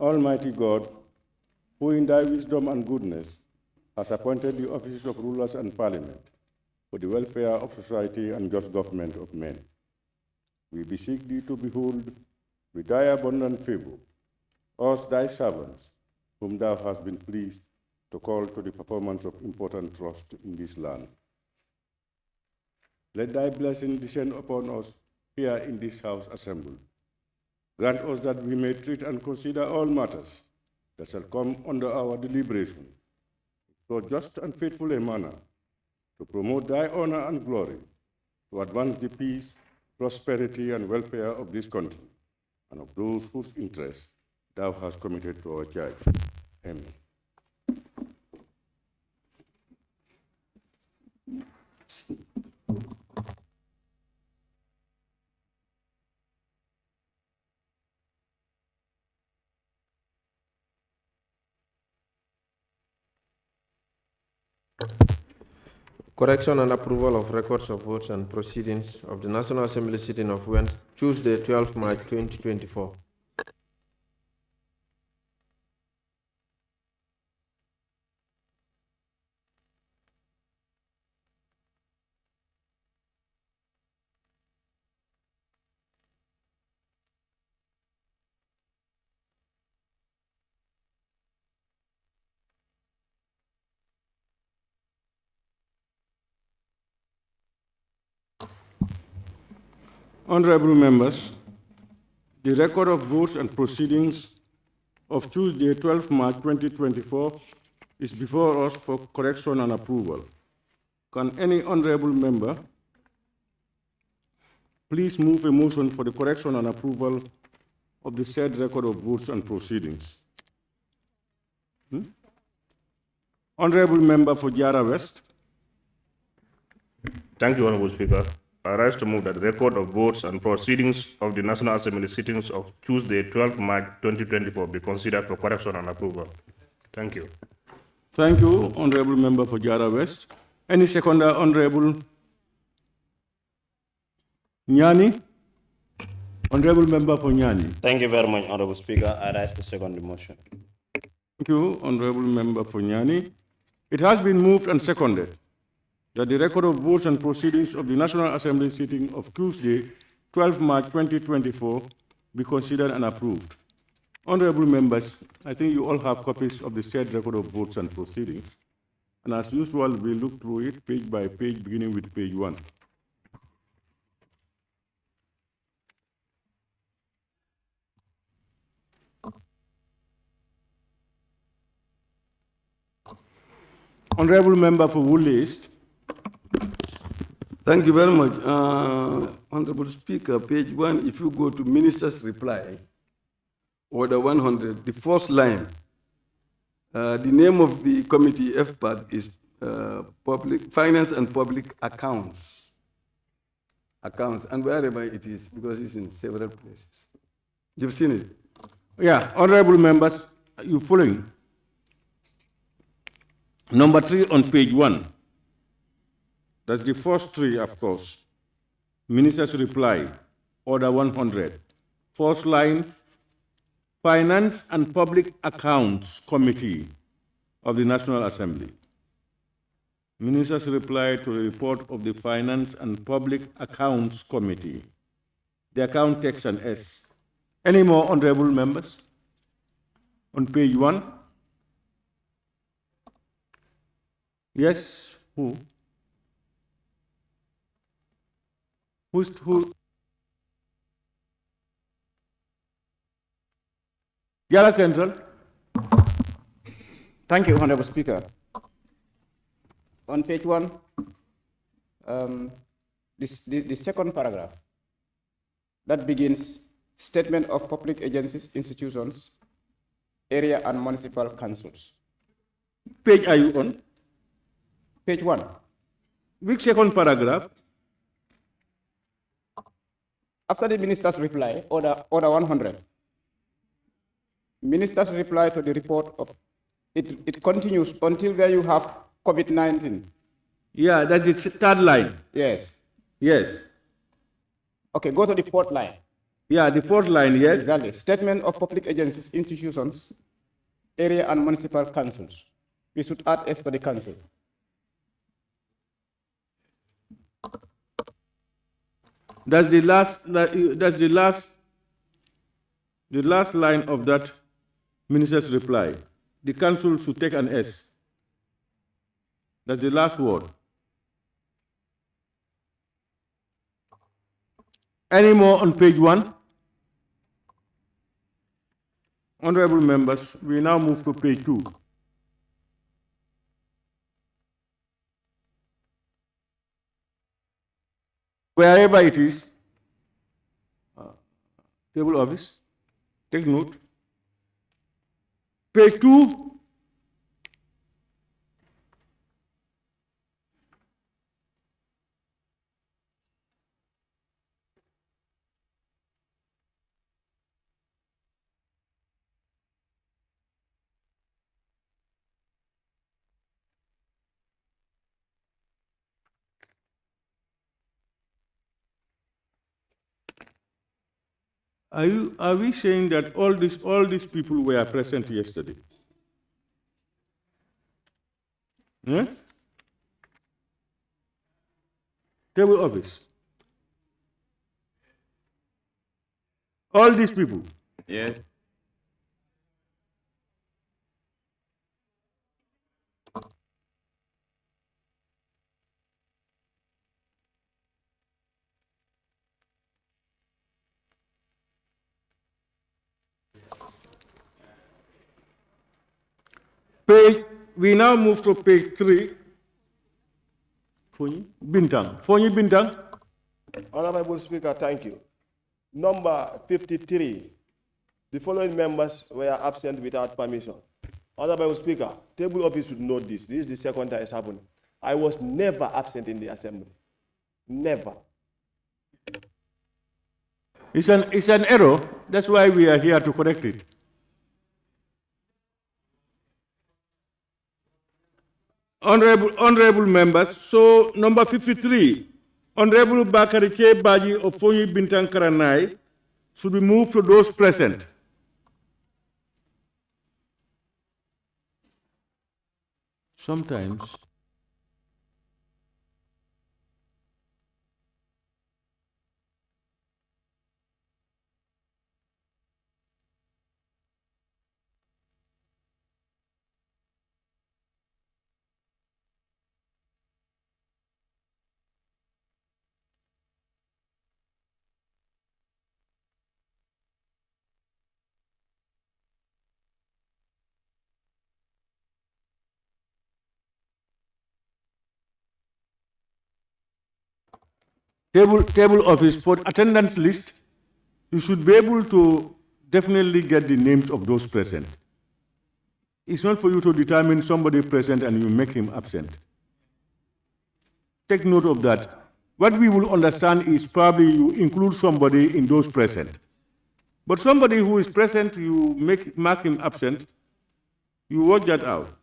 Almighty God, who in thy wisdom and goodness has appointed the offices of rulers and parliament for the welfare of society and just government of men, we beseech thee to behold with thy abundant favor us, thy servants, whom thou hast been pleased to call to the performance of important trust in this land. Let thy blessing descend upon us here in this house assembled. Grant us that we may treat and consider all matters that shall come under our deliberation, so just and faithful a manner, to promote thy honor and glory, to advance the peace, prosperity, and welfare of this country, and of those whose interests thou hast committed to our charge. Amen. Correction and approval of records of votes and proceedings of the National Assembly sitting of Tuesday, 12 March 2024. Honorable members, the record of votes and proceedings of Tuesday, 12 March 2024 is before us for correction and approval. Can any honorable member please move a motion for the correction and approval of the said record of votes and proceedings? Honorable member for Jara West. Thank you, Honourable Speaker. I rise to move that the record of votes and proceedings of the National Assembly sittings of Tuesday, 12 March 2024 be considered for correction and approval. Thank you. Thank you, Honorable Member for Jara West. Any seconder, Honorable Nyani? Honorable Member for Nyani. Thank you very much, Honourable Speaker. I rise to second the motion. Thank you, Honorable Member for Nyani. It has been moved and seconded that the record of votes and proceedings of the National Assembly sitting of Tuesday, 12 March 2024 be considered and approved. Honorable members, I think you all have copies of the said record of votes and proceedings. And as usual, we look through it page by page, beginning with page 1. Honorable Member for Wool East. Thank you very much. Honorable Speaker, page 1, if you go to Minister's reply, order 100, the first line, the name of the committee, FPAC, is Public Finance and Public Accounts. And wherever it is, because it's in several places. You've seen it? Yeah, honorable members, you following? Number 3 on page 1. That's the first 3, of course. Minister's reply, order 100. First line, Finance and Public Accounts Committee of the National Assembly. Minister's reply to the report of the Finance and Public Accounts Committee. The account takes an S. Any more honorable members? On page 1? Yes, who? Who? Yala Central. Thank you, Honorable Speaker. On page 1, the second paragraph that begins statement of public agencies, institutions, area and municipal councils. Page are you on? Page 1. Which second paragraph? After the minister's reply, order 100. Minister's reply to the report of it continues until where you have COVID-19. Yeah, that's the third line. Yes. Yes. Okay, go to the fourth line. Yeah, the fourth line, yes. Exactly. Statement of public agencies, institutions, area and municipal councils. We should add S to the council. That's the last line of that minister's reply. The council should take an S. That's the last word. Any more on page 1? Honorable members, we now move to page 2. Wherever it is, table office, take note. Page 2, are we saying that all these people were present yesterday? Hmm? Table office. All these people. Yes. We now move to page 3. Fonyi Bintang. Honorable Speaker, thank you. Number 53, the following members were absent without permission. Honorable Speaker, table office should note this. This is the second time it's happened. I was never absent in the assembly. Never. It's an error. That's why we are here to correct it. Honorable members, so number 53, Honorable Bakari Baji of Fonyi Bintang Karanai should be moved to those present. Sometimes table office for attendance list, you should be able to definitely get the names of those present. It's not for you to determine somebody present and you make him absent. Take note of that. What we will understand is probably you include somebody in those present. But somebody who is present, you mark him absent, you work that out.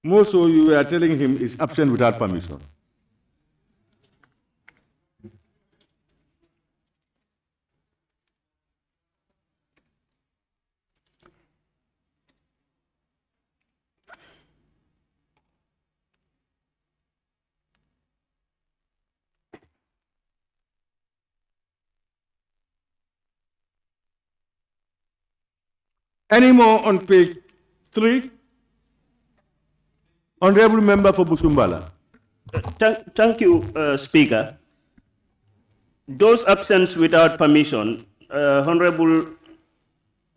More so, you were telling him is absent without permission. Any more on page 3? Honorable Member for Busumbala. Thank you, Speaker. Those absent without permission, Honorable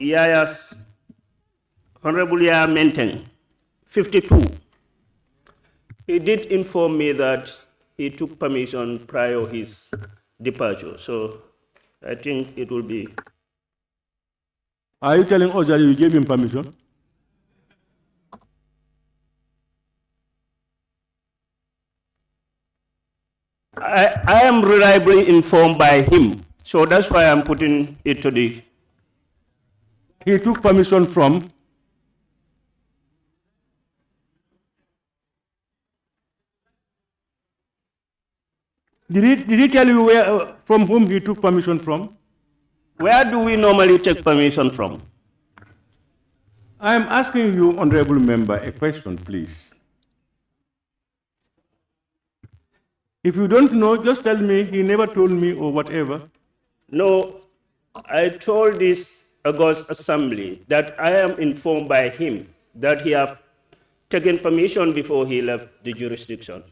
Yaya Menteng, 52. He did inform me that he took permission prior his departure, so I think it will be. Are you telling us that you gave him permission? I am reliably informed by him, so that's why I'm putting it to the. He took permission from? Did he tell you where, from whom he took permission from? Where do we normally take permission from? I am asking you, honorable member, a question, please. If you don't know, just tell me he never told me or whatever. No, I told this August Assembly that I am informed by him that he have taken permission before he left the jurisdiction.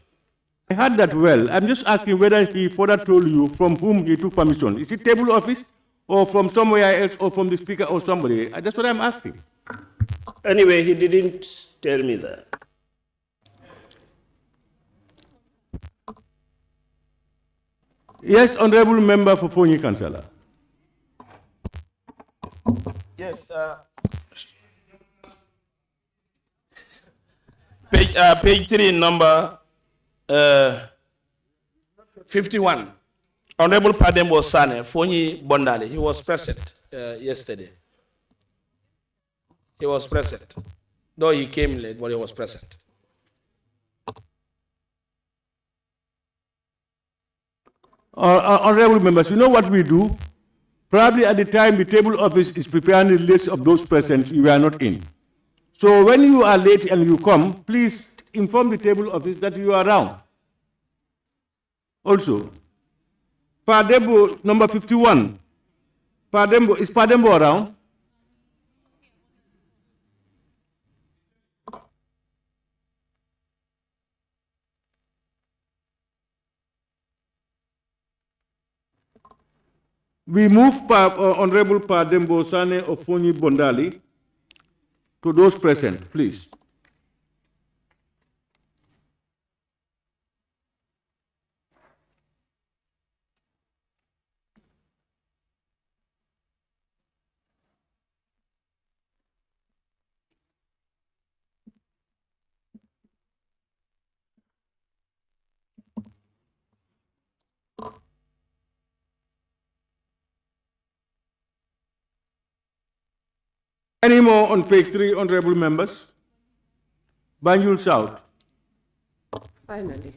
I heard that well. I'm just asking whether he further told you from whom he took permission. Is it table office or from somewhere else or from the speaker or somebody? That's what I'm asking. Anyway, he didn't tell me that. Yes, honorable member for Fonyi Councillor. Yes. Page 3, number 51. Honorable Padembo Sane, Fonyi Bondali, he was present yesterday. He was present. Though he came late, but he was present. Honorable members, you know what we do? Probably at the time the table office is preparing the list of those present, you are not in. So when you are late and you come, please inform the table office that you are around. Also, Padembo, number 51. Is Padembo around? We move Honorable Padembo Sane of Fonyi Bondali to those present, please. Any more on page 3, honorable members? Banjul South. Finally.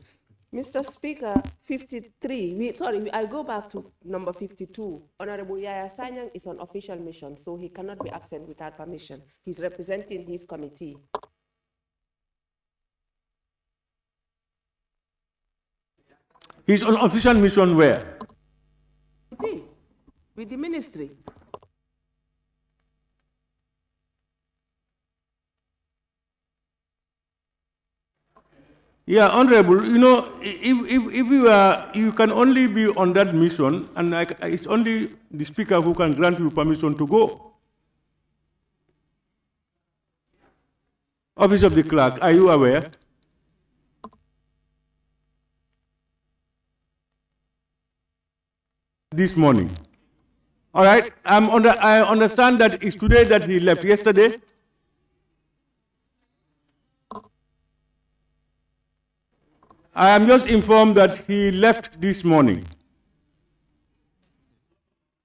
Mr. Speaker, 53, I go back to number 52. Honorable Yaya Sanyang is on official mission, so he cannot be absent without permission. He's representing his committee. He's on official mission where? With the ministry. Yeah, honorable, you know, if you are, you can only be on that mission, and it's only the speaker who can grant you permission to go. Office of the clerk, are you aware? This morning. All right, I understand that it's today that he left. Yesterday? I am just informed that he left this morning.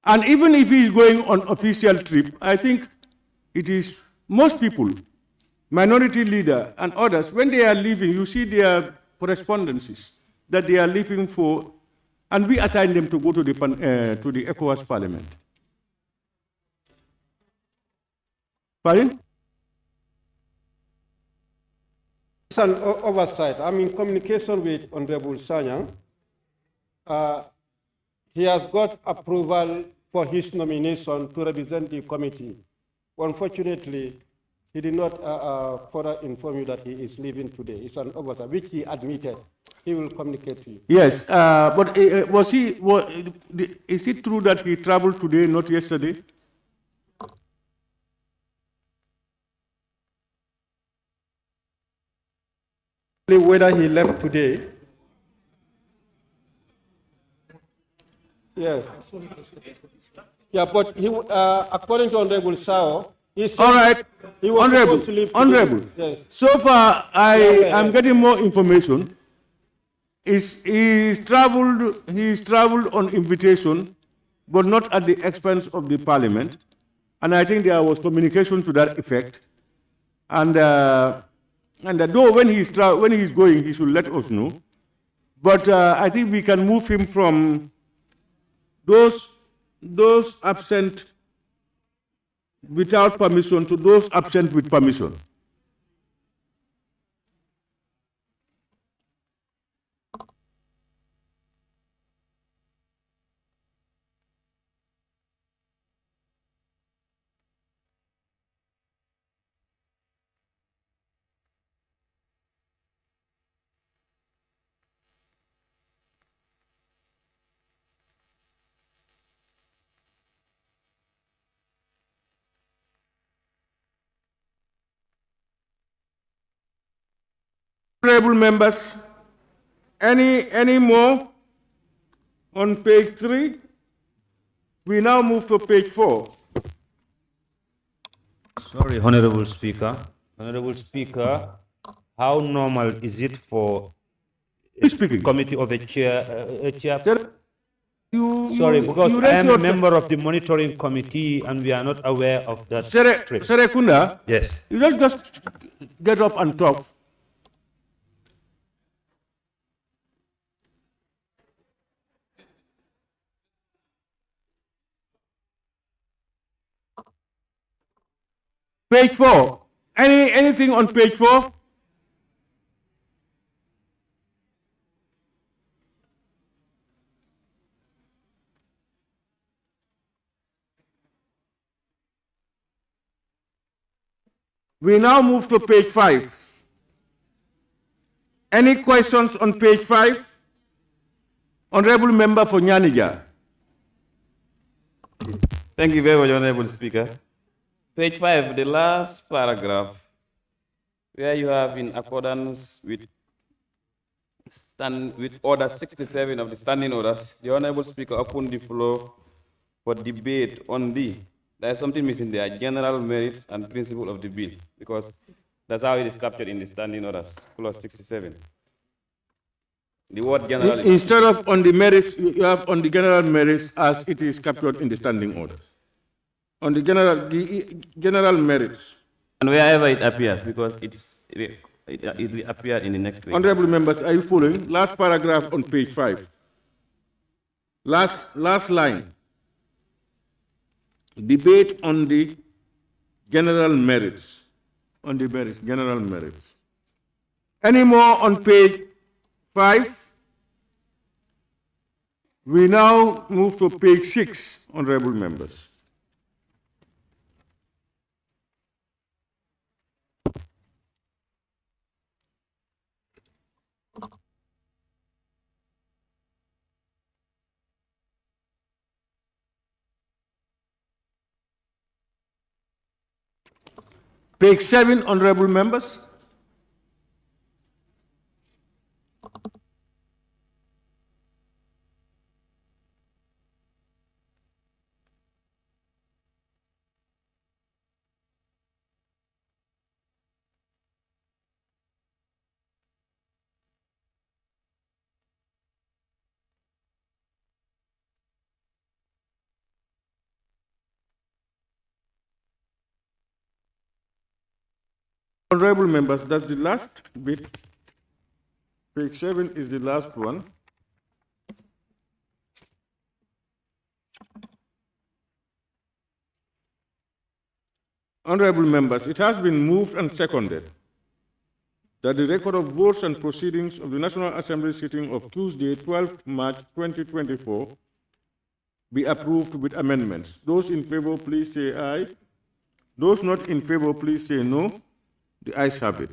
And even if he is going on official trip, I think it is most people, minority leader and others, when they are leaving, you see their correspondences that they are leaving for, and we assign them to go to the ECOWAS Parliament. Pardon? It's an oversight. I'm in communication with Honourable Sanyang. He has got approval for his nomination to represent the committee. Unfortunately, he did not further inform you that he is leaving today. It's an oversight, which he admitted. He will communicate to you. Yes, but is it true that he traveled today, not yesterday? Whether he left today. Yes. Yeah, but he, according to Honorable Sao, he said all right, he was supposed to leave today. Honorable. Yes. So far, I am getting more information. He's traveled on invitation, but not at the expense of the parliament. And I think there was communication to that effect. And though when he's going, he should let us know. But I think we can move him from those absent without permission to those absent with permission. Honorable members, any more on page 3? We now move to page 4. Sorry, Honorable Speaker. Honorable Speaker, how normal is it for a committee of a chair? Sorry, because I am a member of the monitoring committee and we are not aware of that. Serekunda? Yes. You don't just get up and talk. Page 4. Anything on page 4? We now move to page 5. Any questions on page 5? Honorable Member for Nyanija. Thank you very much, Honorable Speaker. Page 5, the last paragraph, where you have in accordance with Order 67 of the Standing Orders, the Honorable Speaker opened the floor for debate on there is something missing there, general merits and principle of the bill, because that's how it is captured in the Standing Orders, clause 67. The word general... Instead of on the merits, you have on the general merits as it is captured in the Standing Orders. On the general merits. And wherever it appears, because it appeared in the next page. Honorable members, are you following? Last paragraph on page 5. Last line. Debate on the general merits. On the merits, general merits. Any more on page 5? We now move to page 6, honorable members. Page 7, honorable members. Honorable members, that's the last bit. Page 7 is the last one. Honorable members, it has been moved and seconded that the record of votes and proceedings of the National Assembly sitting of Tuesday, 12th March 2024 be approved with amendments. Those in favor, please say aye. Those not in favor, please say no. The ayes have it.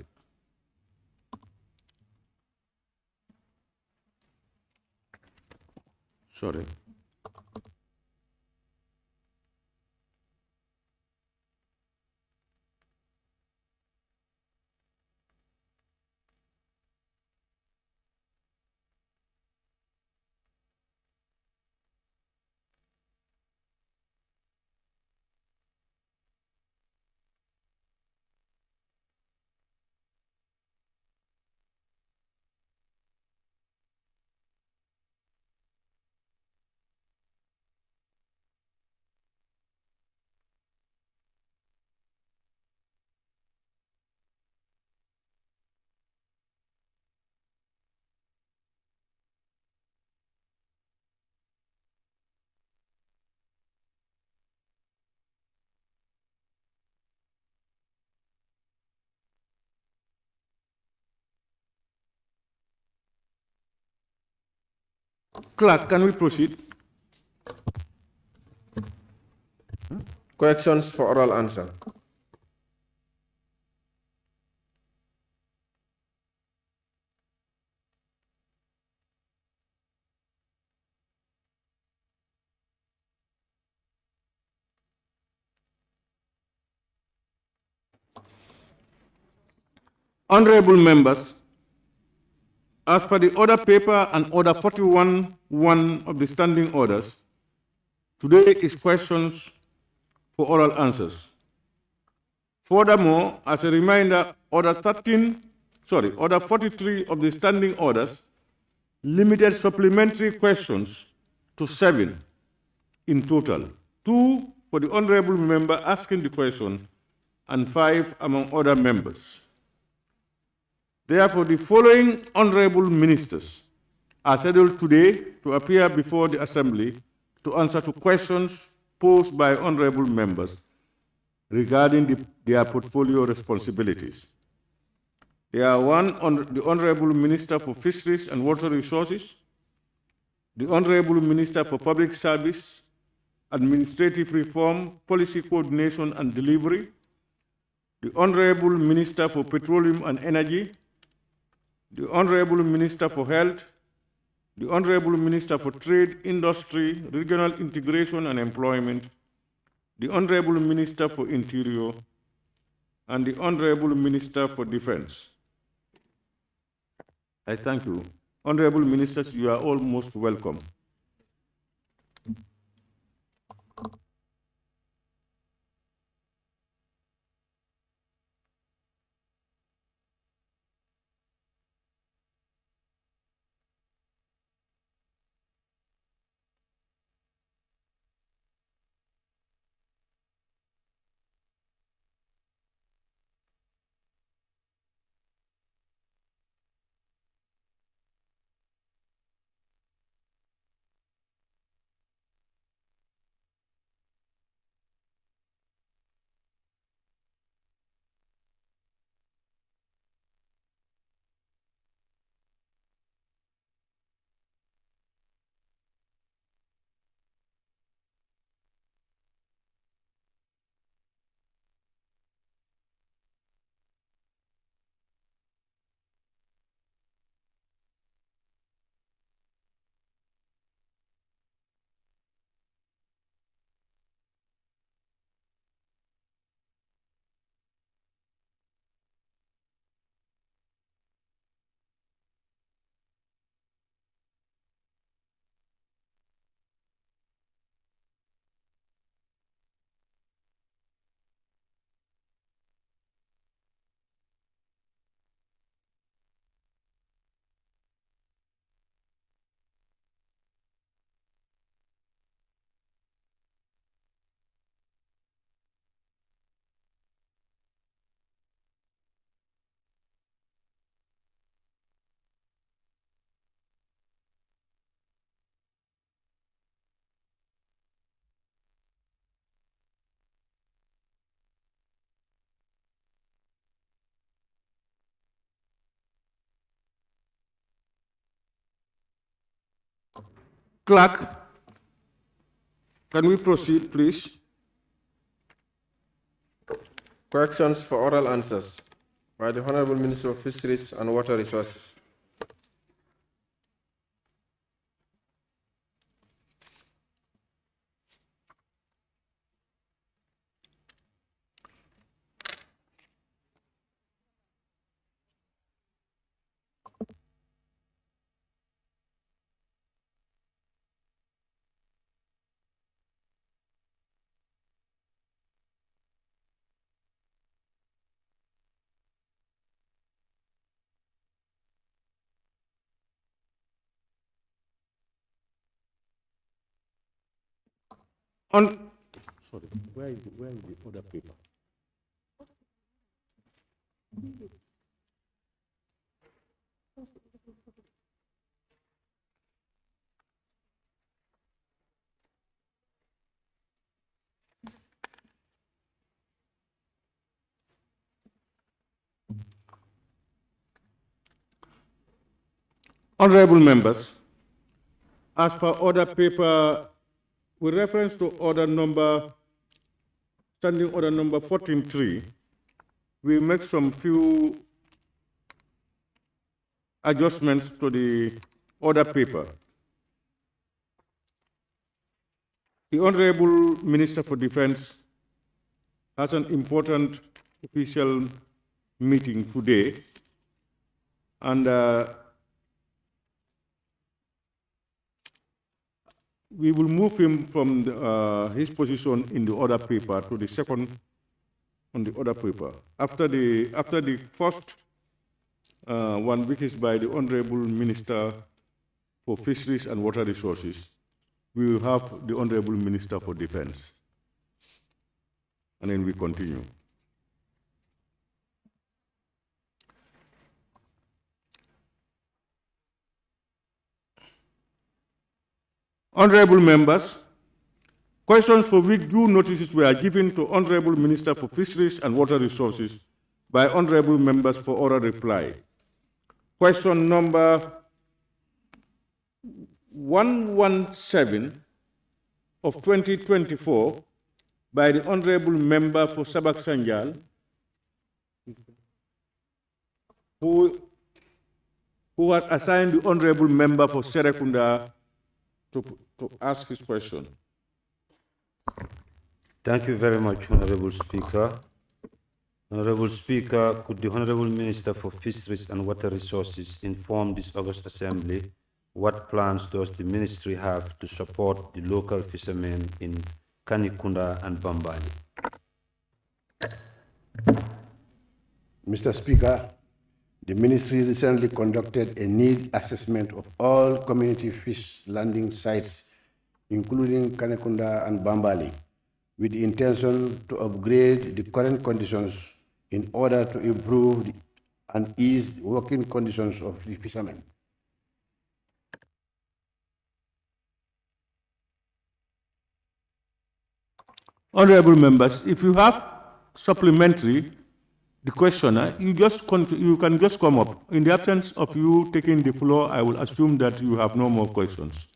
Sorry. Clerk, can we proceed? Questions for oral answer. Honorable members, as per the order paper and order 41-1 of the standing orders, today is questions for oral answers. Furthermore, as a reminder, order 43 of the standing orders limited supplementary questions to 7 in total. 2 for the honorable member asking the question and 5 among other members. Therefore, the following honorable ministers are scheduled today to appear before the Assembly to answer to questions posed by honorable members regarding their portfolio responsibilities. They are the Honorable Minister for Fisheries and Water Resources, the Honorable Minister for Public Service, Administrative Reform, Policy Coordination and Delivery, the Honorable Minister for Petroleum and Energy, the Honorable Minister for Health, the Honorable Minister for Trade, Industry, Regional Integration and Employment, the Honorable Minister for Interior, and the Honorable Minister for Defense. I thank you. Honorable Ministers, you are all most welcome. Clerk, can we proceed, please? Questions for oral answers by the Honorable Minister of Fisheries and Water Resources. Sorry, where is the other paper? Honorable members, as per order paper, with reference to standing order number 14.3, we make some few adjustments to the order paper. The Honourable Minister for Defence has an important official meeting today, and we will move him from his position in the order paper to the second on the order paper. After the first one, which is by the Honourable Minister for Fisheries and Water Resources, we will have the Honourable Minister for Defence. And then we continue. Honourable members, questions for which due notices were given to Honourable Minister for Fisheries and Water Resources by Honourable members for oral reply. Question number 117 of 2024 by the Honourable Member for Sabak Sanjal, who has assigned the Honourable Member for Serekunda to ask his question. Thank you very much, Honorable Speaker. Honorable Speaker, could the Honorable Minister for Fisheries and Water Resources inform this August Assembly what plans does the ministry have to support the local fishermen in Kanikunda and Bambali? Mr. Speaker, the ministry recently conducted a need assessment of all community fish landing sites, including Kanikunda and Bambali, with the intention to upgrade the current conditions in order to improve and ease the working conditions of the fishermen. Honourable members, if you have supplementary, the questioner, you can just come up. In the absence of you taking the floor, I will assume that you have no more questions.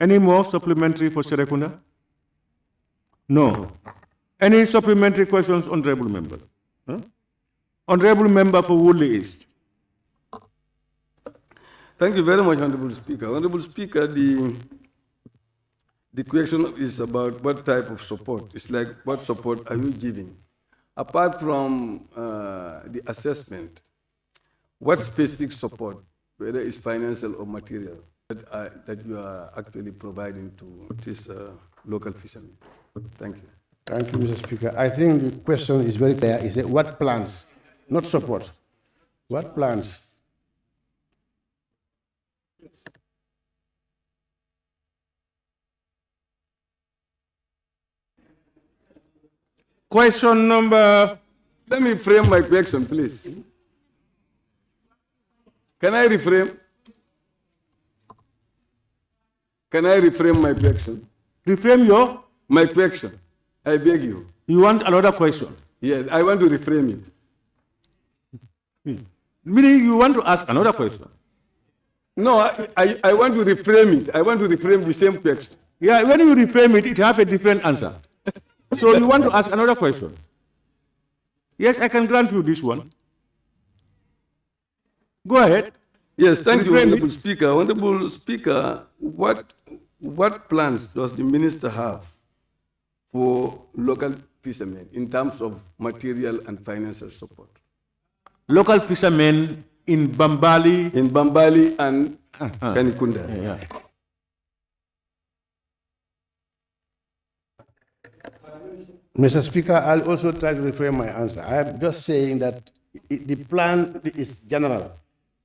Any more supplementary for Serekunda? No. Any supplementary questions, Honourable member? Huh? Honourable member for Woodley East. Thank you very much, Honourable Speaker. Honourable Speaker, the question is about what type of support. It's like, what support are you giving? Apart from the assessment, what specific support, whether it's financial or material, that you are actually providing to this local fishermen? Thank you. Thank you, Mr. Speaker. I think the question is very clear. Is what plans, not support. What plans? Question number. Let me frame my question, please. Can I reframe? Can I reframe my question? Reframe your? My question. I beg you. You want another question? Yes, I want to reframe it. Meaning you want to ask another question? No, I want to reframe it. I want to reframe the same question. Yeah, when you reframe it, it has a different answer. So you want to ask another question? Yes, I can grant you this one. Go ahead. Yes, thank you, Reframe Honourable Speaker. Honourable Speaker, what plans does the minister have for local fishermen in terms of material and financial support? Local fishermen in Bambali. In Bambali and Kanikunda. Yeah. Mr. Speaker, I'll also try to reframe my answer. I'm just saying that the plan is general.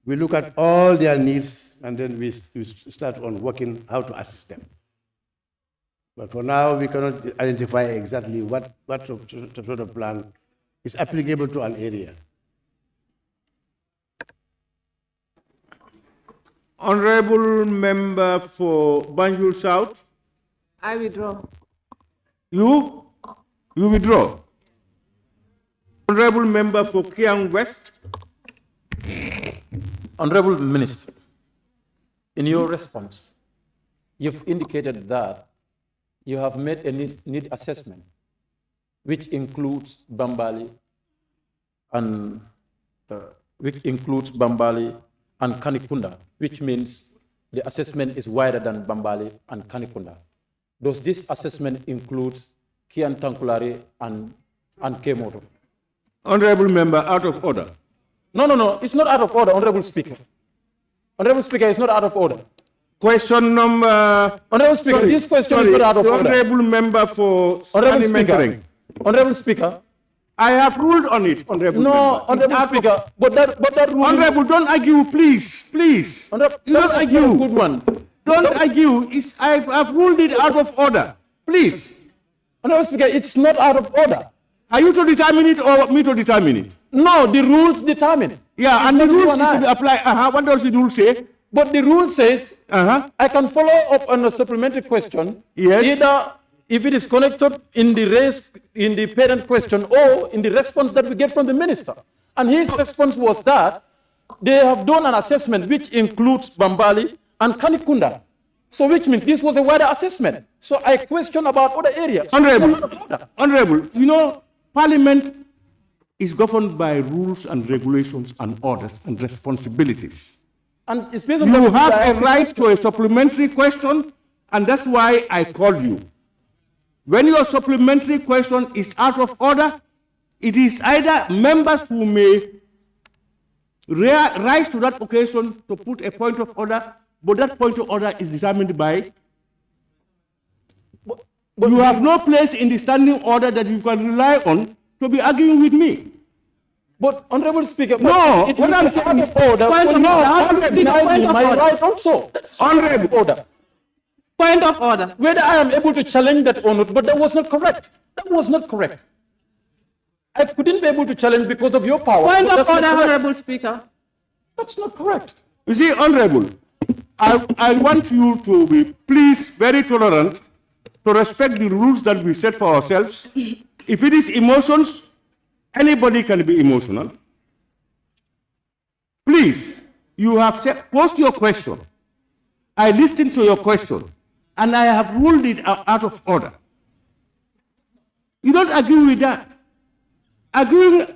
We look at all their needs and then we start on working how to assist them. But for now, we cannot identify exactly what sort of plan is applicable to an area. Honourable member for Banjul South. I withdraw. You withdraw. Honourable member for Kiang West. Honourable Minister, In your response, you've indicated that you have made a need assessment, which includes Bambali and Kanikunda, which means the assessment is wider than Bambali and Kanikunda. Does this assessment include Kian Tankulari and Kemoto? Honorable Member, out of order. No, it's not out of order, Honorable Speaker. Honorable Speaker, it's not out of order. Question number... Honorable Speaker, this question is not out of order. Honorable Member for Honorable Speaker. Speaker, Honorable Speaker. I have ruled on it, Honorable No, Member. Honorable Speaker, but that ruling... Honorable, don't argue, please. Don't argue. Good one. Don't argue. I've ruled it out of order. Please. Honorable Speaker, it's not out of order. Are you to determine it or me to determine it? No, the rules determine it. Yeah, It's and the not you rules and need to I. be applied. What does the rule say? But the rule says I can follow up on a supplementary question. Yes. Either if it is connected in the parent question or in the response that we get from the minister. And his response was that they have done an assessment which includes Bambali and Kanikunda. So which means this was a wider assessment. So I question about other areas. Honorable, you know, Parliament is governed by rules and regulations and orders and responsibilities. And it's based on You that have a right to a supplementary question, and that's why I called you. When your supplementary question is out of order, it is either members who may rise to that occasion to put a point of order, but that point of order is determined by... you have no place in the standing order that you can rely on to be arguing with me. But, Honorable Speaker, no, it what I'm saying is, order. My right also. Honorable order. Point of order. Whether I am able to challenge that or not, but that was not correct. That was not correct. I couldn't be able to challenge because of your power. Point but of that's not order, correct. Honorable Speaker. That's not correct. You see, Honorable, I want you to be, please, very tolerant, to respect the rules that we set for ourselves. If it is emotions, anybody can be emotional. Please, you have posed your question. I listened to your question, and I have ruled it out of order. You don't agree with that.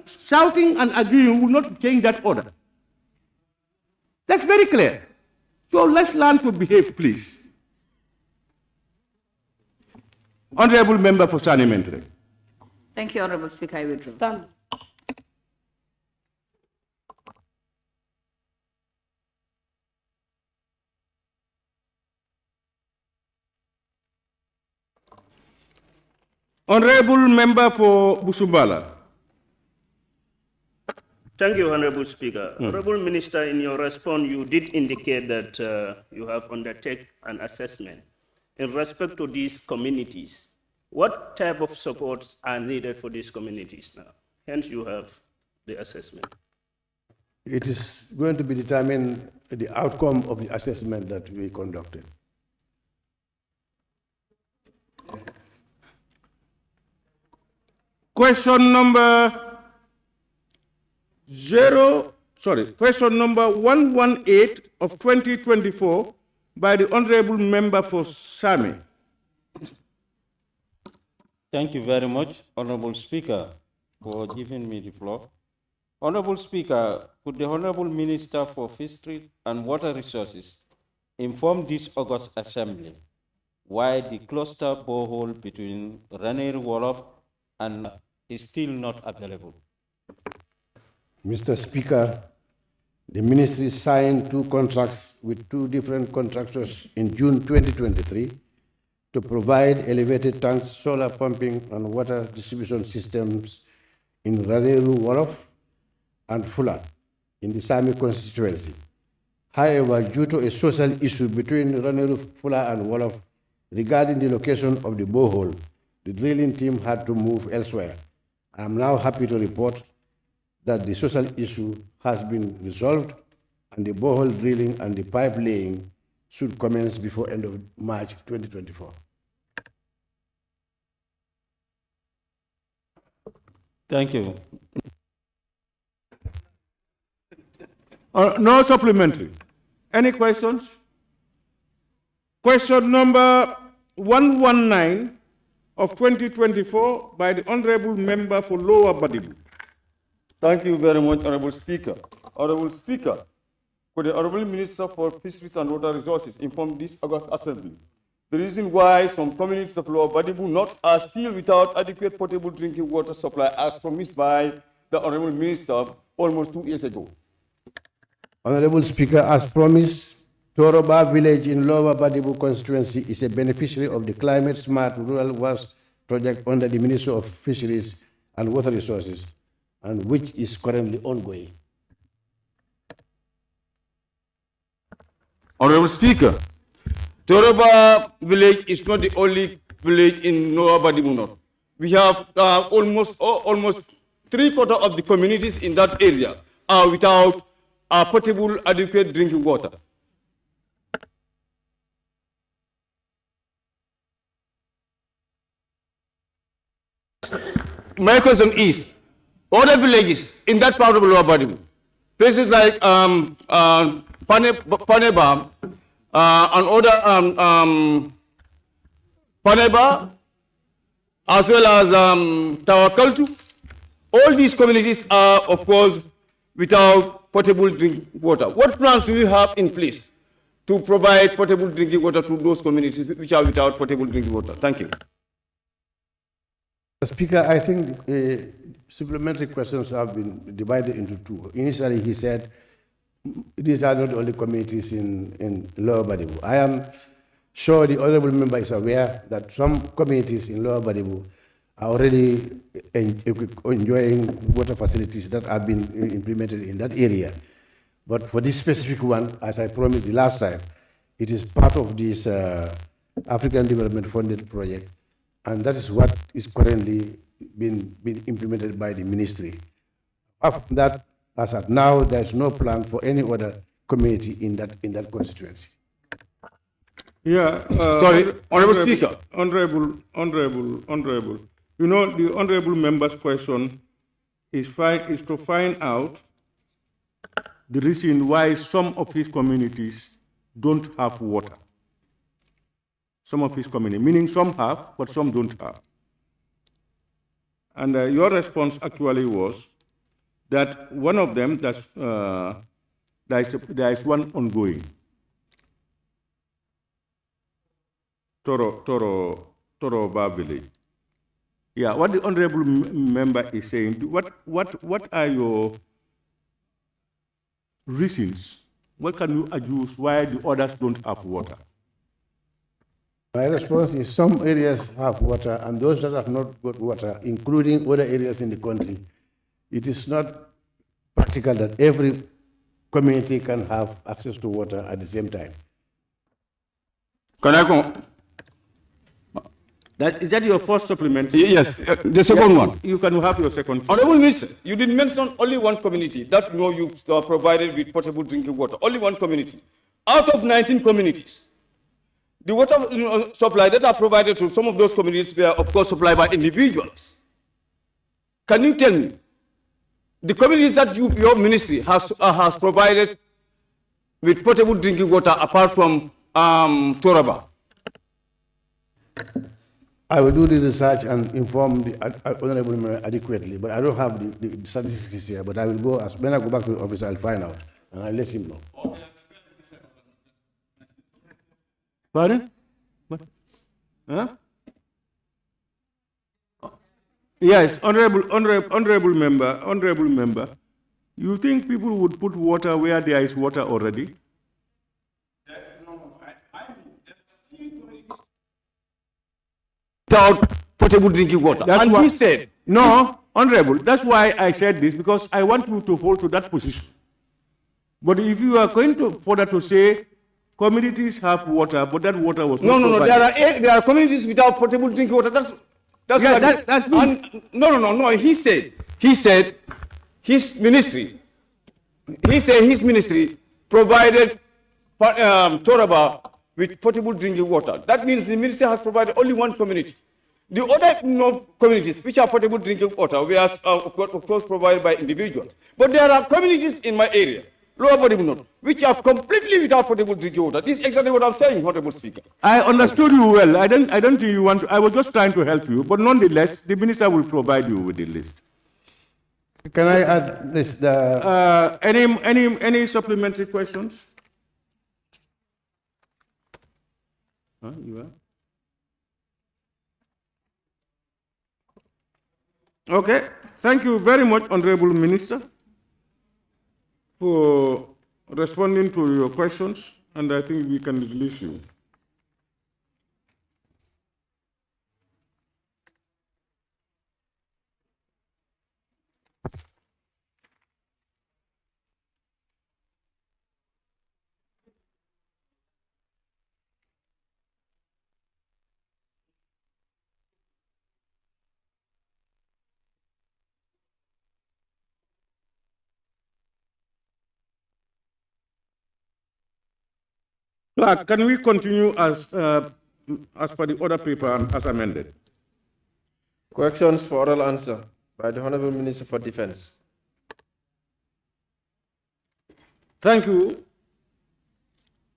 Shouting and agreeing will not change that order. That's very clear. So let's learn to behave, please. Honorable Member for Parliamentary. Thank you, Honorable Speaker. I withdraw. Stand. Honorable Member for Busumbala. Thank you, Honorable Speaker. Honorable Minister, in your response, you did indicate that you have undertaken an assessment in respect to these communities. What type of supports are needed for these communities now? Hence, you have the assessment. It is going to be determined the outcome of the assessment that we conducted. Question number question number 118 of 2024 by the Honorable Member for Sami. Thank you very much, Honorable Speaker, for giving me the floor. Honorable Speaker, could the Honorable Minister for Fisheries and Water Resources inform this August Assembly why the cluster borehole between Raneir Wolof and is still not available? Mr. Speaker, the ministry signed 2 contracts with 2 different contractors in June 2023 to provide elevated tanks, solar pumping, and water distribution systems in Raneru Wolof and Fula in the Sami constituency. However, due to a social issue between Raneru, Fula, and Wolof regarding the location of the borehole, the drilling team had to move elsewhere. I am now happy to report that the social issue has been resolved and the borehole drilling and the pipe laying should commence before end of March 2024. Thank you. No supplementary. Any questions? Question number 119 of 2024 by the Honourable Member for Lower Badibu. Thank you very much, Honourable Speaker. Honourable Speaker, could the Honourable Minister for Fisheries and Water Resources inform this August Assembly the reason why some communities of Lower Badibu North are still without adequate potable drinking water supply as promised by the Honourable Minister almost 2 years ago? Honourable Speaker, as promised, Toroba village in Lower Badibu constituency is a beneficiary of the Climate Smart Rural Waste project under the Ministry of Fisheries and Water Resources, and which is currently ongoing. Honourable Speaker, Toroba village is not the only village in Lower Badibu North. We have almost 3/4 of the communities in that area are without potable, adequate drinking water. My question is, other villages in that part of Lower Badibu, places like Paneba, and other Paneba, as well as Tawakaltu, all these communities are, of course, without potable drinking water. What plans do you have in place to provide potable drinking water to those communities which are without potable drinking water? Thank you. Speaker, I think supplementary questions have been divided into two. Initially, he said these are not the only communities in Lower Badibu. I am sure the honourable member is aware that some communities in Lower Badibu are already enjoying water facilities that have been implemented in that area. But for this specific one, as I promised the last time, it is part of this African Development Funded project, and that is what is currently being implemented by the ministry. After that, as of now, there is no plan for any other community in that constituency. Yeah. Sorry, Honourable Speaker. Honourable. You know, the Honourable Member's question is to find out the reason why some of his communities don't have water. Some of his communities, meaning some have, but some don't have. And your response actually was that one of them, there is one ongoing. Toroba village. Yeah, what the Honourable Member is saying, what are your reasons? What can you adduce why the others don't have water? My response is some areas have water, and those that have not got water, including other areas in the country, it is not practical that every community can have access to water at the same time. Can I go? Is that your first supplement? Yes, the second one. You can have your second. Honourable Minister, you did mention only one community that you are provided with potable drinking water. Only one community. Out of 19 communities, the water supply that are provided to some of those communities were, of course, supplied by individuals. Can you tell me the communities that your ministry has provided with potable drinking water apart from Toraba? I will do the research and inform the Honourable Member adequately, but I don't have the statistics here. But I will go, when I go back to the office, I'll find out and I'll let him know. Pardon? What? Huh? Yes, honourable member. You think people would put water where there is water already? Without potable drinking water. And he said, no, Honourable, that's why I said this, because I want you to hold to that position. But if you are going to further to say communities have water, but that water was not provided. There are communities without potable drinking water. That's no. He said his ministry provided Toraba with potable drinking water. That means the ministry has provided only one community. The other communities which are potable drinking water were of course provided by individuals. But there are communities in my area lower body will not, which are completely without potable drinking water. This is exactly what I'm saying, Honourable Speaker. I understood you well. I don't think you want to. I was just trying to help you, but nonetheless, the minister will provide you with the list. Can I add this? Any supplementary questions? You are? Okay. Thank you very much, Honourable Minister, for responding to your questions, and I think we can release you. Clerk, can we continue as per the order paper and as amended? Questions for oral answer by the Honourable Minister for Defence. Thank you.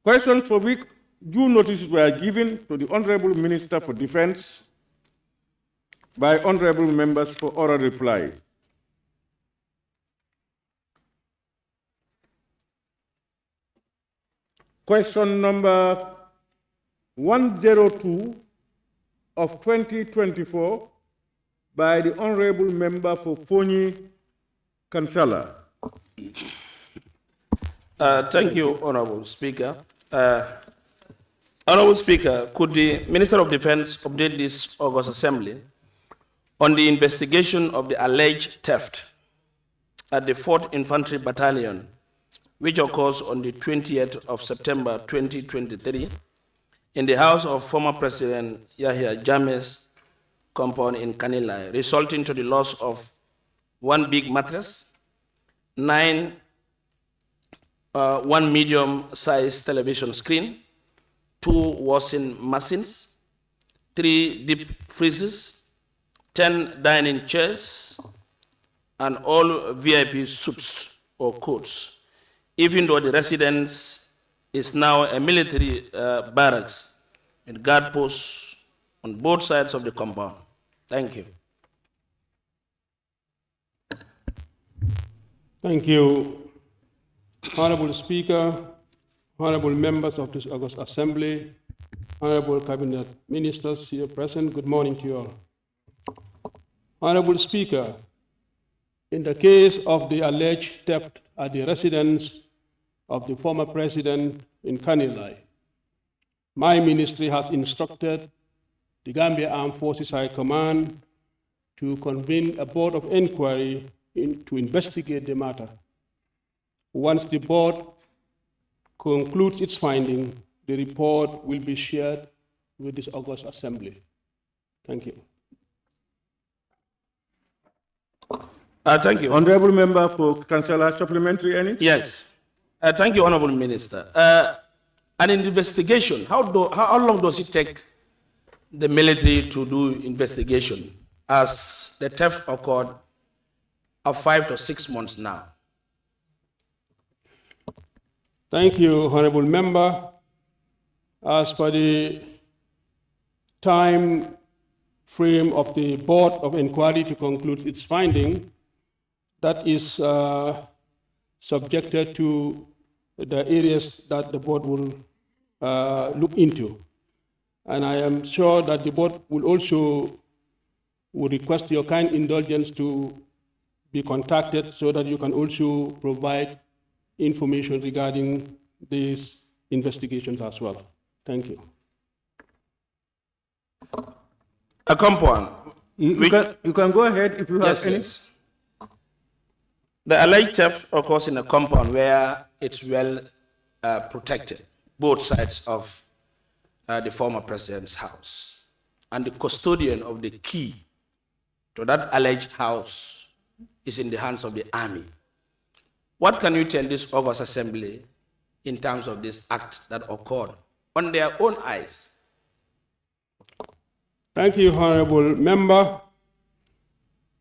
Questions for which due notices were given to the Honourable Minister for Defence by honourable members for oral reply. Question number 102 of 2024 by the Honourable Member for Fonyi Kansala. Thank you, Honourable Speaker. Honourable Speaker, could the Minister of Defence update this August Assembly on the investigation of the alleged theft at the 4th Infantry Battalion, which occurs on the 20th of September 2023 in the house of former President Yahya Jammeh's compound in Kanilai, resulting to the loss of one big mattress, one medium-sized television screen, 2 washing machines, 3 deep freezers, 10 dining chairs, and all VIP suits or coats, even though the residence is now a military barracks with guard posts on both sides of the compound. Thank you. Thank you, Honourable Speaker, Honourable members of this August Assembly, Honourable Cabinet Ministers here present, good morning to you all. Honourable Speaker, in the case of the alleged theft at the residence of the former president in Kanilai, my ministry has instructed the Gambia Armed Forces High Command to convene a board of inquiry to investigate the matter. Once the board concludes its finding, the report will be shared with this August Assembly. Thank you. Thank you. Honourable Member for Councillor, supplementary any? Yes. Thank you, Honourable Minister. An investigation, how long does it take the military to do investigation, as the theft occurred of 5 to 6 months now? Thank you, Honourable Member. As per the time frame of the Board of Inquiry to conclude its finding, that is subjected to the areas that the board will look into. And I am sure that the board will also request your kind indulgence to be contacted so that you can also provide information regarding these investigations as well. Thank you. A compound. You can go ahead if you have any. Yes. The alleged theft occurs in a compound where it's well protected, both sides of the former president's house. And the custodian of the key to that alleged house is in the hands of the army. What can you tell this August Assembly in terms of this act that occurred on their own eyes? Thank you, Honourable Member.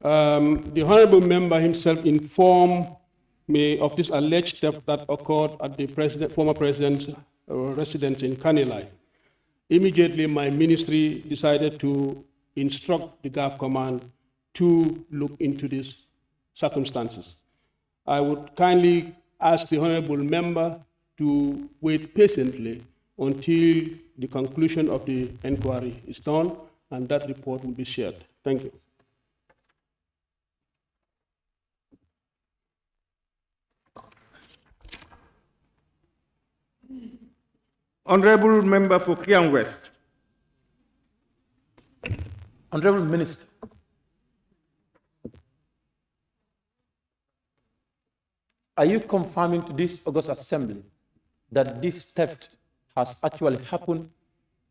The Honourable Member himself informed of this alleged theft that occurred at the former president's residence in Kanilai. Immediately, my ministry decided to instruct the GAF command to look into these circumstances. I would kindly ask the honorable member to wait patiently until the conclusion of the inquiry is done, and that report will be shared. Thank you. Honorable Member for Kiang West. Honorable Minister, are you confirming to this August Assembly that this theft has actually happened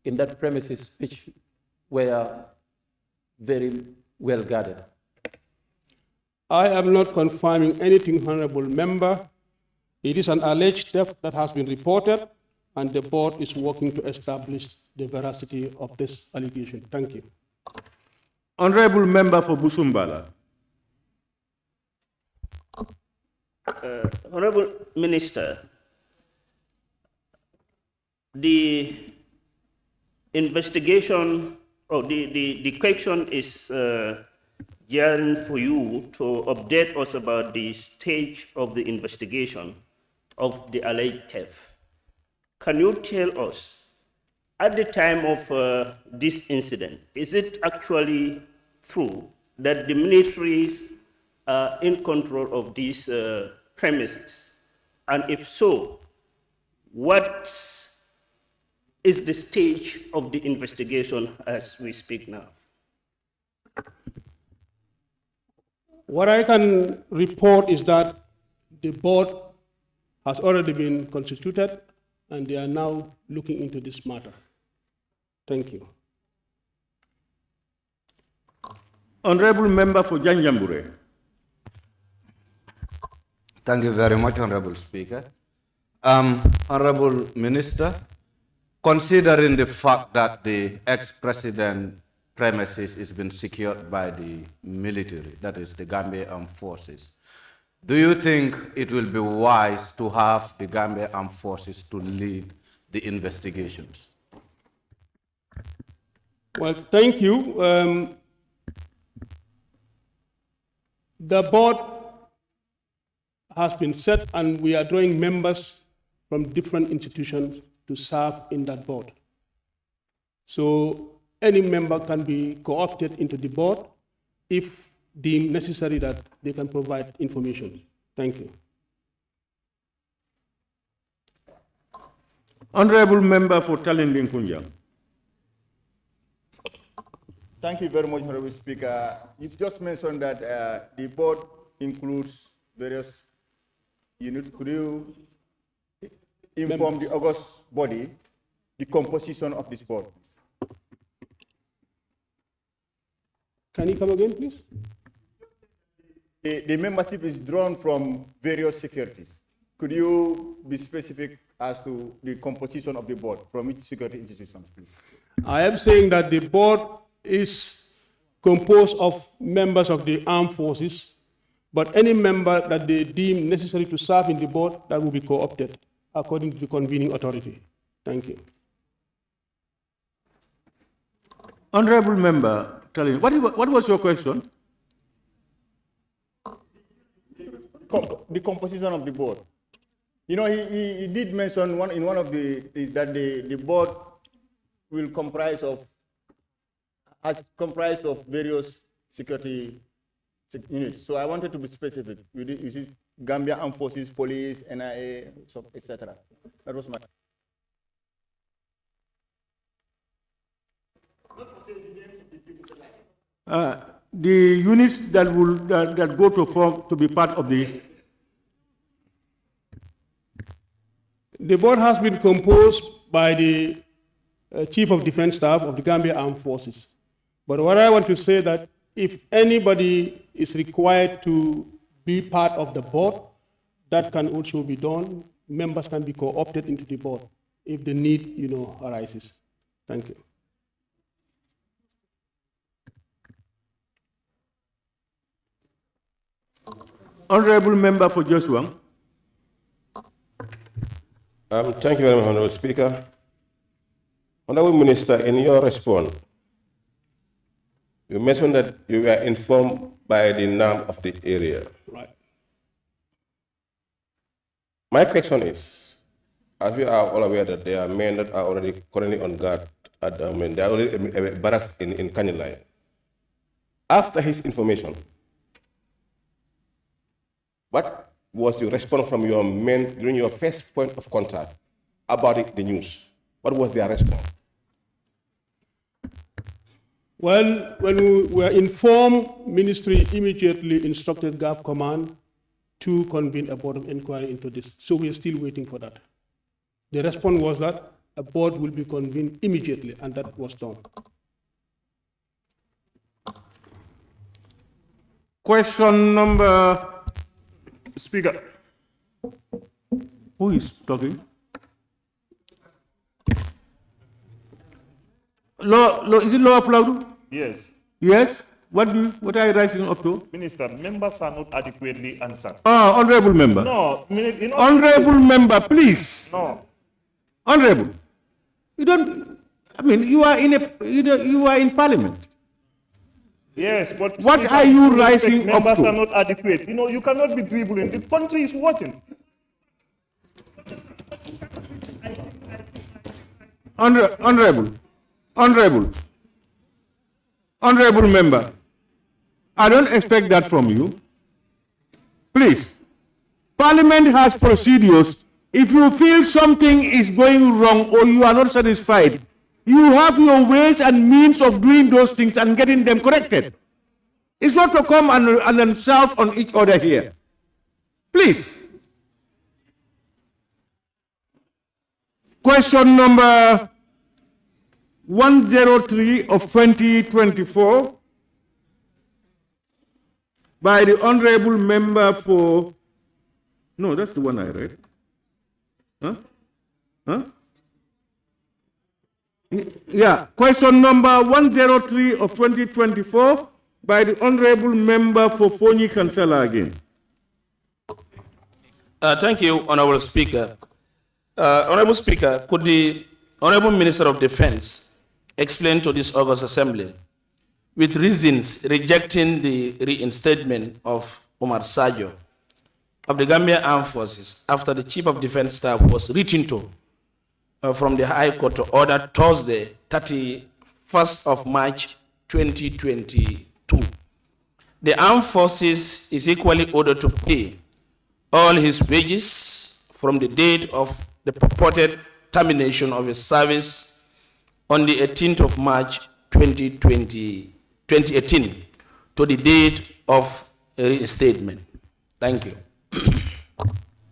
in that premises which were very well guarded? I am not confirming anything, honorable member. It is an alleged theft that has been reported, and the board is working to establish the veracity of this allegation. Thank you. Honorable Member for Busumbala. Honorable Minister, the investigation, or the question is yearning for you to update us about the stage of the investigation of the alleged theft. Can you tell us, at the time of this incident, is it actually true that the militaries are in control of these premises? And if so, what is the stage of the investigation as we speak now? What I can report is that the board has already been constituted, and they are now looking into this matter. Thank you. Honorable Member for Janjambure. Thank you very much, Honorable Speaker. Honorable Minister, considering the fact that the ex-president premises is been secured by the military, that is the Gambia Armed Forces, do you think it will be wise to have the Gambia Armed Forces to lead the investigations? Well, thank you. The board has been set, and we are drawing members from different institutions to serve in that board. So any member can be co-opted into the board if deemed necessary that they can provide information. Thank you. Honorable Member for Talinding Kunjang. Thank you very much, Honorable Speaker. You've just mentioned that the board includes various units. Could you inform the August body the composition of this board? Can you come again, please? The membership is drawn from various securities. Could you be specific as to the composition of the board from each security institution, please? I am saying that the board is composed of members of the armed forces, but any member that they deem necessary to serve in the board, that will be co-opted according to the convening authority. Thank you. Honorable Member, what was your question? The composition of the board. You know, he did mention in one of that the board will comprise of various security units. So I wanted to be specific. You see, Gambia Armed Forces, Police, NIA, etc. That was my. The units that will that go to form to be part of the. The board has been composed by the Chief of Defense Staff of the Gambia Armed Forces. But what I want to say that if anybody is required to be part of the board, that can also be done. Members can be co-opted into the board if the need, arises. Thank you. Honourable Member for Joshua. Thank you very much, Honourable Speaker. Honourable Minister, in your response, you mentioned that you were informed by the NAM of the area. Right. My question is, as we are all aware that there are men that are already currently on guard at the moment, there are already barracks in Kanilai. After his information, what was the response from your men during your first point of contact about the news? What was their response? Well, when we were informed, Ministry immediately instructed GAF Command to convene a board of inquiry into this. So we are still waiting for that. The response was that a board will be convened immediately, and that was done. Question number. Speaker. Who is talking? Is it Law Flaudu? Yes. Yes. What are you rising up to? Minister, members are not adequately answered. Honourable Member. No, you know. Honourable Member, please. No. Honourable, you don't. I mean, you are in Parliament. Yes, but what Speaker, are you rising up members to? are not adequate. You know, you cannot be dribbling. The country is watching. Honourable Member, I don't expect that from you. Please, Parliament has procedures. If you feel something is going wrong or you are not satisfied, you have your ways and means of doing those things and getting them corrected. It's not to come and insult on each other here. Please. Question number 103 of 2024 by the Honourable Member for... No, that's the one I read. Yeah, question number 103 of 2024 by the Honourable Member for Fonyi Kansala again. Thank you, Honourable Speaker. Honourable Speaker, could the Honourable Minister of Defence explain to this August Assembly with reasons rejecting the reinstatement of Omar Sajo of the Gambia Armed Forces after the Chief of Defence Staff was written to from the High Court to order Thursday, 31st of March 2022. The Armed Forces is equally ordered to pay all his wages from the date of the purported termination of his service on the 18th of March 2018 to the date of reinstatement. Thank you.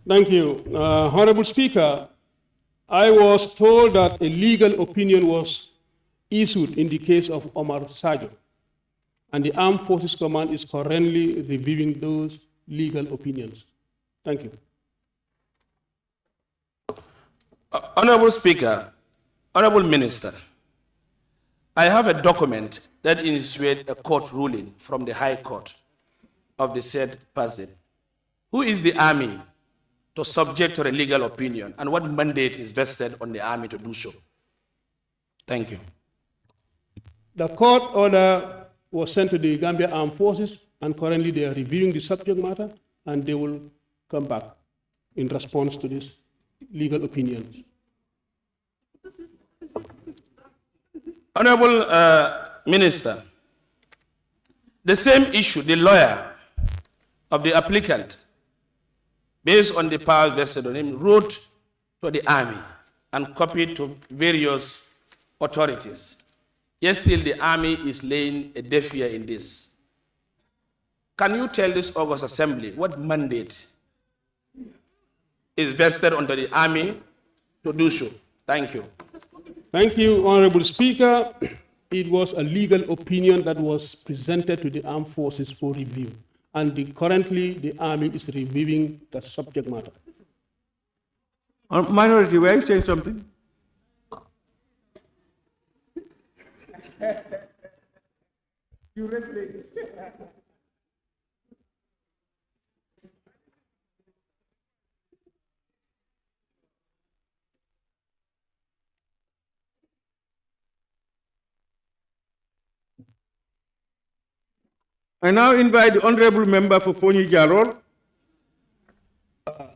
Thank you. Honorable Speaker, I was told that a legal opinion was issued in the case of Omar Sajo, and the Armed Forces Command is currently reviewing those legal opinions. Thank you. Honorable Speaker, Honorable Minister, I have a document that insinuates a court ruling from the High Court of the said person. Who is the army to subject to a legal opinion, and what mandate is vested on the army to do so? Thank you. The court order was sent to the Gambia Armed Forces, and currently they are reviewing the subject matter, and they will come back in response to this legal opinions. Honorable Minister, the same issue, the lawyer of the applicant, based on the powers vested on him, wrote to the army and copied to various authorities. Yet still the army is laying a deaf ear in this. Can you tell this August Assembly what mandate is vested under the army to do so? Thank you. Thank you, Honorable Speaker. It was a legal opinion that was presented to the Armed Forces for review, and currently the Army is reviewing the subject matter. Minority, were you saying something? I now invite the Honourable Member for Pony Jarol.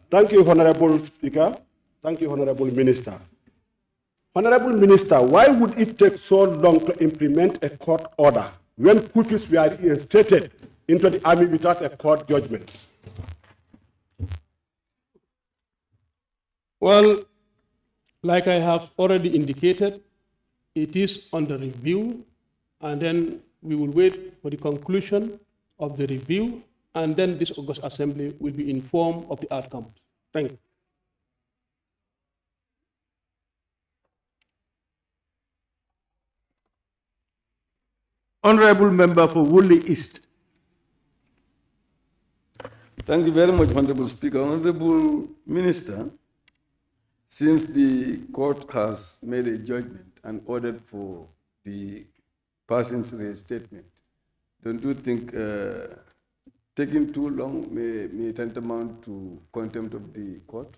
Thank you, Honourable Speaker. Thank you, Honourable Minister. Honourable Minister, why would it take so long to implement a court order when pupils were reinstated into the army without a court judgment? Well, like I have already indicated, it is under review, and then we will wait for the conclusion of the review, and then this August Assembly will be informed of the outcome. Thank you. Honourable Member for Woolly East. Thank you very much, Honourable Speaker. Honourable Minister, since the court has made a judgment and ordered for the person's reinstatement, don't you think taking too long may tantamount to contempt of the court?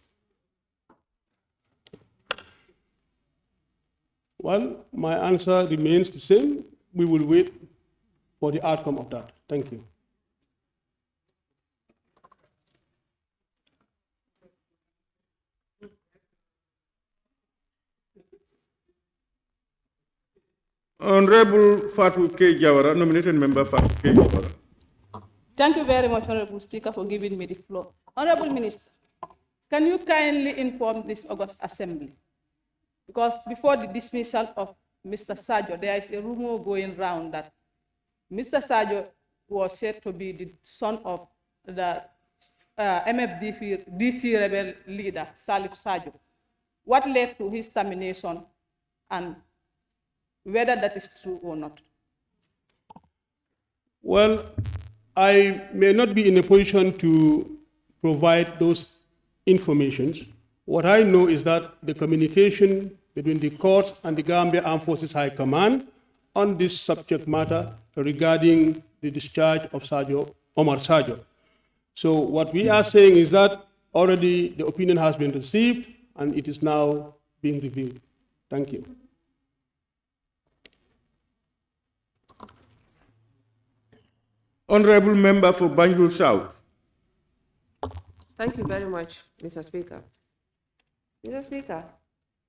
Well, my answer remains the same. We will wait for the outcome of that. Thank you. Honourable Fatou K. Jawara, nominated member Fatou K. Jawara. Thank you very much, Honourable Speaker, for giving me the floor. Honourable Minister, can you kindly inform this August Assembly? Because before the dismissal of Mr. Sajo, there is a rumor going round that Mr. Sajo was said to be the son of the MFDC rebel leader, Salif Sajo. What led to his termination and whether that is true or not? Well, I may not be in a position to provide those informations. What I know is that the communication between the courts and the Gambia Armed Forces High Command on this subject matter regarding the discharge of Omar Sajo. So what we are saying is that already the opinion has been received and it is now being reviewed. Thank you. Honourable Member for Banjul South. Thank you very much, Mr. Speaker. Mr. Speaker,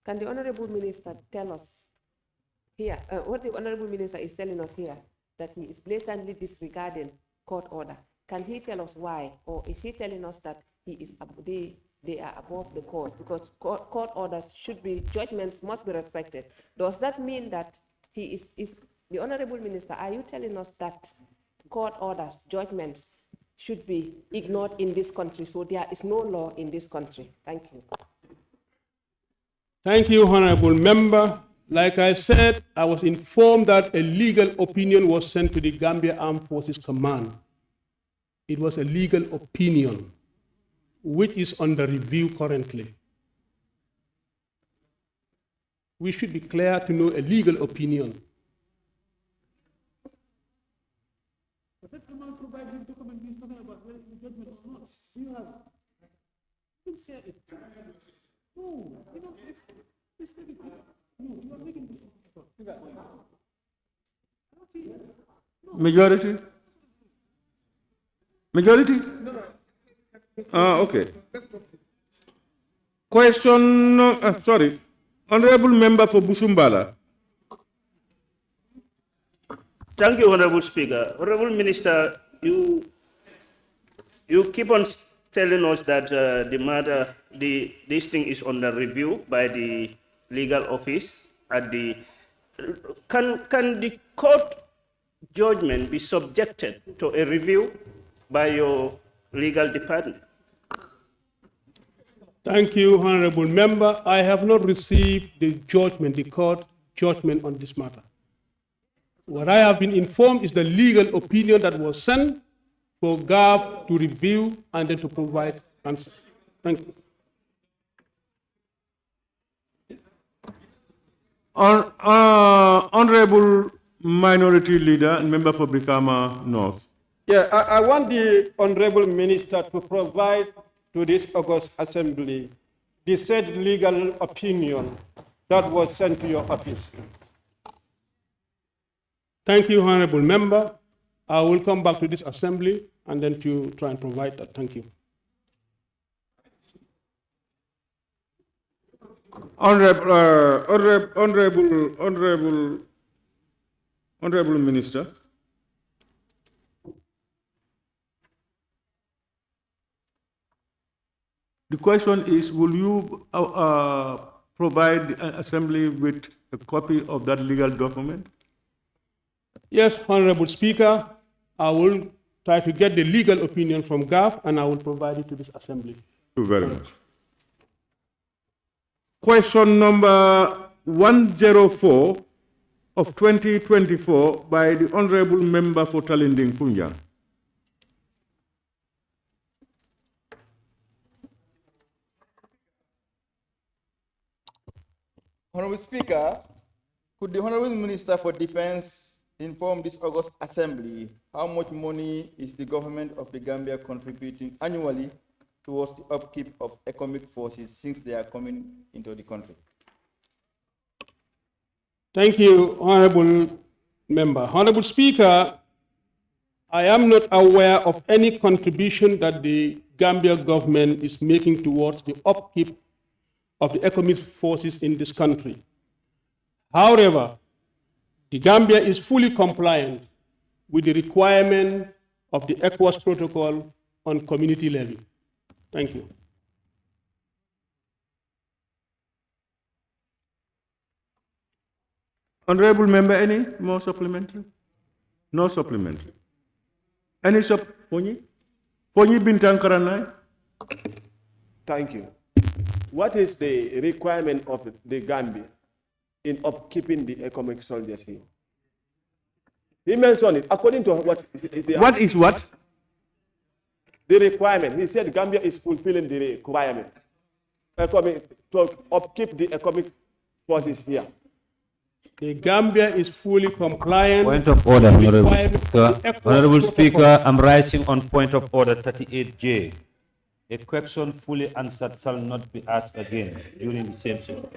can the Honourable Minister tell us here, what the Honourable Minister is telling us here, that he is blatantly disregarding court order? Can he tell us why? Or is he telling us that they are above the courts? Because court orders should be, judgments must be respected. Does that mean that he is the Honourable Minister, are you telling us that court orders, judgments should be ignored in this country, so there is no law in this country? Thank you. Thank you, Honourable Member. Like I said, I was informed that a legal opinion was sent to the Gambia Armed Forces Command. It was a legal opinion, which is under review currently. We should be clear to know a legal opinion. Majority? Majority? Okay. Question, sorry. Honourable Member for Busumbala. Thank you, Honourable Speaker. Honourable Minister, you keep on telling us that the matter, this thing is under review by the legal office at the. Can the court judgment be subjected to a review by your legal department? Thank you, Honourable Member. I have not received the judgment, the court judgment on this matter. What I have been informed is the legal opinion that was sent for GAF to review and then to provide answers. Thank you. Honourable Minority Leader and Member for Brikama North. Yeah, I want the Honourable Minister to provide to this August Assembly the said legal opinion that was sent to your office. Thank you, Honourable Member. I will come back to this assembly and then to try and provide that. Thank you. Honourable Minister. The question is, will you provide the Assembly with a copy of that legal document? Yes, Honorable Speaker, I will try to get the legal opinion from GAF and I will provide it to this Assembly. Thank you very much. Question number 104 of 2024 by the Honourable Member for Talinding Punjab. Honourable Speaker, could the Honourable Minister for Defence inform this August Assembly how much money is the government of the Gambia contributing annually towards the upkeep of economic forces since they are coming into the country? Thank you, Honorable Member. Honorable Speaker, I am not aware of any contribution that the Gambia government is making towards the upkeep of the economic forces in this country. However, the Gambia is fully compliant with the requirement of the ECOWAS Protocol on community levy. Thank you. Honourable Member, any more supplementary? No supplementary. Any Ponyi Bintang Karanai? Thank you. What is the requirement of the Gambia in upkeeping the economic soldiers here? He mentioned it according to what. What is what? The requirement. He said Gambia is fulfilling the requirement to upkeep the economic forces here. The Gambia is fully compliant. Point of order, Honorable Speaker. Honorable Speaker, I'm rising on point of order 38J. A question fully answered shall not be asked again during the same session.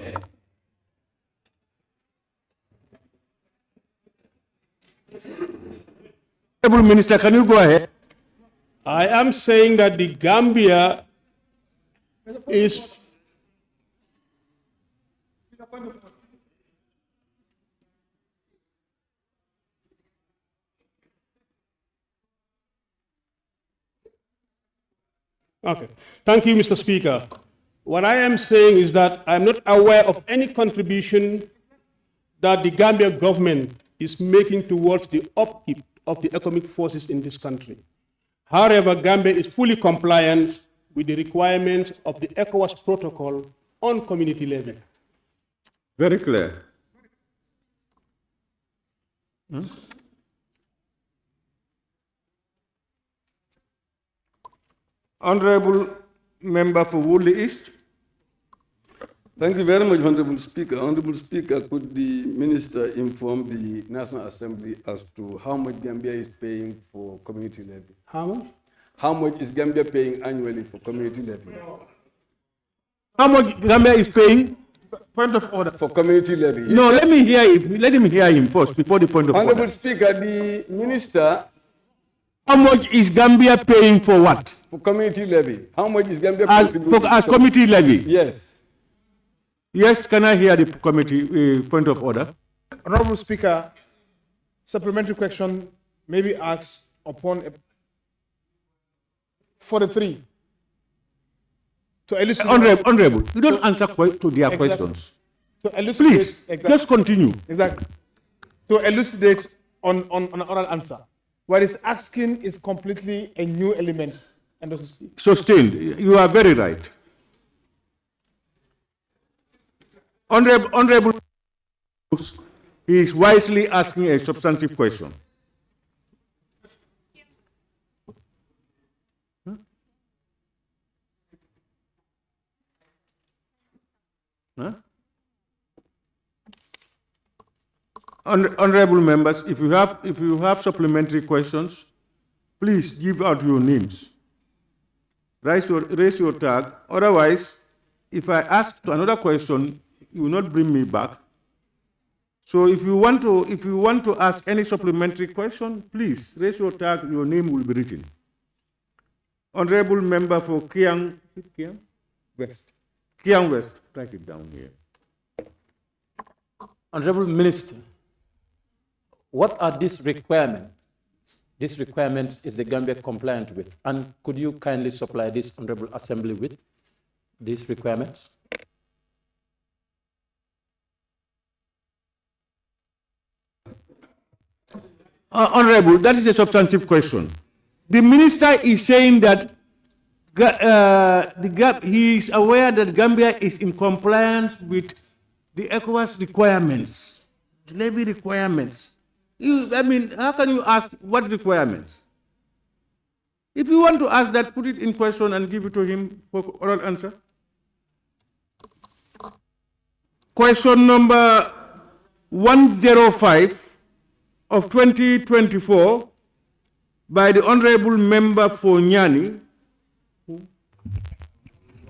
Honourable Minister, can you go ahead? I am saying that the Gambia is okay. Thank you, Mr. Speaker. What I am saying is that I'm not aware of any contribution that the Gambia government is making towards the upkeep of the economic forces in this country. However, Gambia is fully compliant with the requirements of the ECOWAS Protocol on community levy. Very clear. Honourable Member for Woodley East. Thank you very much, Honorable Speaker. Honorable Speaker, could the Minister inform the National Assembly as to how much Gambia is paying for community levy? How much? How much is Gambia paying annually for community levy? How much Gambia is paying? Point of order. For community levy. No, let me hear him. Let him hear him first before the point of Honorable order. Speaker, the Minister. How much is Gambia paying for what? For community levy. How much is Gambia contributing? As community levy? Yes. Yes, can I hear the committee point of order? Honourable Speaker, supplementary question may be asked upon 43. To elucidate. Honourable, you don't answer to their questions. To elucidate, Please, just continue. Exactly. To elucidate on an oral answer. What is asking is completely a new element. And Sustained. You are very right. Honourable, he is wisely asking a substantive question. Huh? Honourable members, if you have supplementary questions, please give out your names. Raise your tag. Otherwise, if I ask to another question, you will not bring me back. So if you want to ask any supplementary question, please raise your tag, your name will be written. Honorable member for Kiang West. Kiang West, write it down here. Honorable Minister, what are these requirements? These requirements is the Gambia compliant with, and could you kindly supply this Honorable Assembly with these requirements? Honorable, that is a substantive question. The minister is saying that he is aware that Gambia is in compliance with the ECOWAS requirements, the levy requirements. I mean, how can you ask what requirements? If you want to ask that, put it in question and give it to him for oral answer. Question number 105 of 2024 by the Honourable Member for Nyani.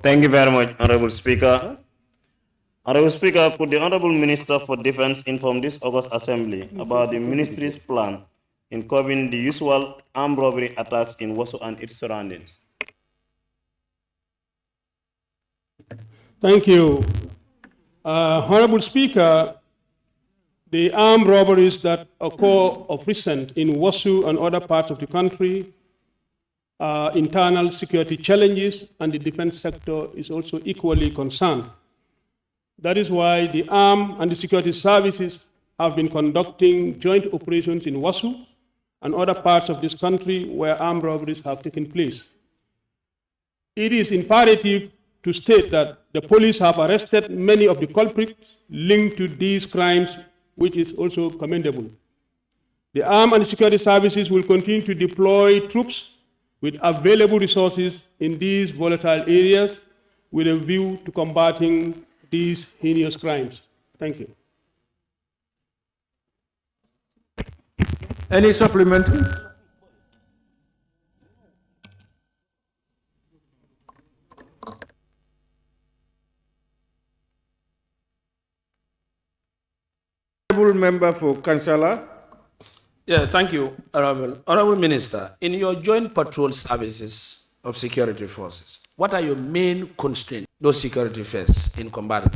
Thank you very much, Honourable Speaker. Honourable Speaker, could the Honourable Minister for Defence inform this August Assembly about the Ministry's plan in curbing the usual armed robbery attacks in Waso and its surroundings? Thank you. Honourable Speaker, the armed robberies that occur of recent in Wasu and other parts of the country are internal security challenges, and the defense sector is also equally concerned. That is why the armed and the security services have been conducting joint operations in Wasu and other parts of this country where armed robberies have taken place. It is imperative to state that the police have arrested many of the culprits linked to these crimes, which is also commendable. The armed and security services will continue to deploy troops with available resources in these volatile areas with a view to combating these heinous crimes. Thank you. Any supplementary? Member for Kansala. Yeah, thank you, Honourable. Honourable Minister, in your joint patrol services of security forces, what are your main constraints those security face in combating?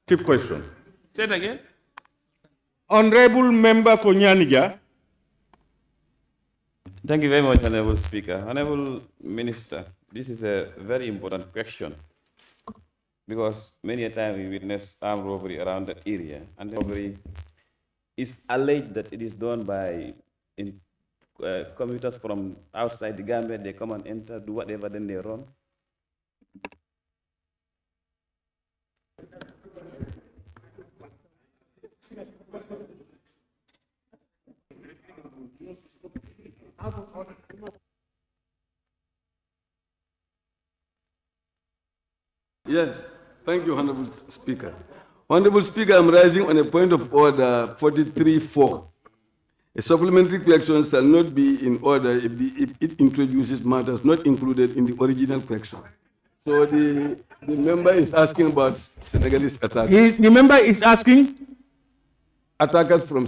Chief question. Say it again. Honourable Member for Nyanija. Thank you very much, Honourable Speaker. Honourable Minister, this is a very important question because many a time we witness armed robbery around the area, and the robbery is alleged that it is done by commuters from outside the Gambia. They come and enter, do whatever, then they run. Yes, thank you, Honourable Speaker. Honourable Speaker, I'm rising on a point of order 43.4. A supplementary question shall not be in order if it introduces matters not included in the original question. So the member is asking about Senegalese attackers. The member is asking? Attackers from